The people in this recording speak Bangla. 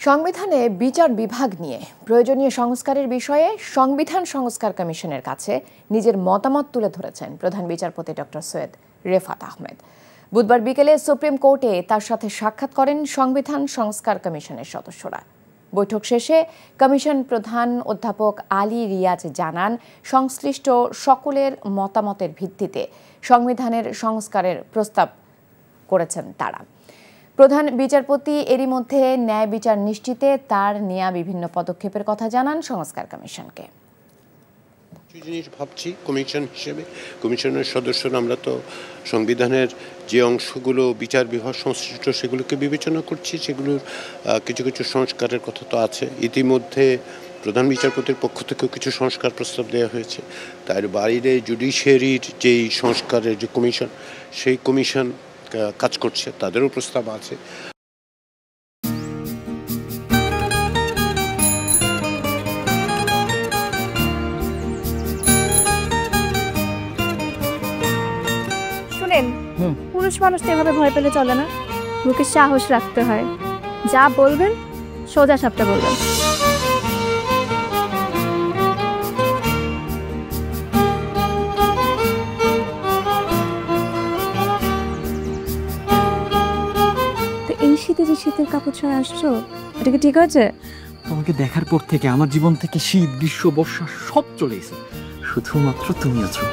সংবিধানে বিচার বিভাগ নিয়ে প্রয়োজনীয় সংস্কারের বিষয়ে সংবিধান সংস্কার কমিশনের কাছে নিজের মতামত তুলে ধরেছেন প্রধান বিচারপতি ডক্টর সৈয়দ রেফাত আহমেদ। বুধবার বিকেলে সুপ্রিম কোর্টে তার সাথে সাক্ষাৎ করেন সংবিধান সংস্কার কমিশনের সদস্যরা। বৈঠক শেষে কমিশন প্রধান অধ্যাপক আলী রিয়াজ জানান, সংশ্লিষ্ট সকলের মতামতের ভিত্তিতে সংবিধানের সংস্কারের প্রস্তাব করেছেন তারা। প্রধান বিচারপতি এরই মধ্যে ন্যায় বিচার নিশ্চিতে তার নেয়া বিভিন্ন পদক্ষেপের কথা জানান সংস্কার কমিশনকে। জিনিস ভাবছি কমিশন হিসেবে, কমিশনের সদস্যরা আমরা তো সংবিধানের যে অংশগুলো বিচার বিভাগ সংশ্লিষ্ট সেগুলোকে বিবেচনা করছি, সেগুলোর কিছু কিছু সংস্কারের কথা তো আছে। ইতিমধ্যে প্রধান বিচারপতির পক্ষ থেকেও কিছু সংস্কার প্রস্তাব দেওয়া হয়েছে। তার বাইরে জুডিশিয়ারির যেই সংস্কারের যে কমিশন, সেই কমিশন কাজ করছে, তাদেরও প্রস্তাব আছে। শুনেন, পুরুষ মানুষ তো এভাবে ভয় পেলে চলে না, বুকে সাহস রাখতে হয়। যা বলবেন সোজা সাপটা বলবেন। এই শীতে যে শীতের কাপড় ছাড়া আসছো, এটা কি ঠিক আছে? তোমাকে দেখার পর থেকে আমার জীবন থেকে শীত, গ্রীষ্ম, বর্ষা সব চলে গেছে, শুধুমাত্র তুমি আছো।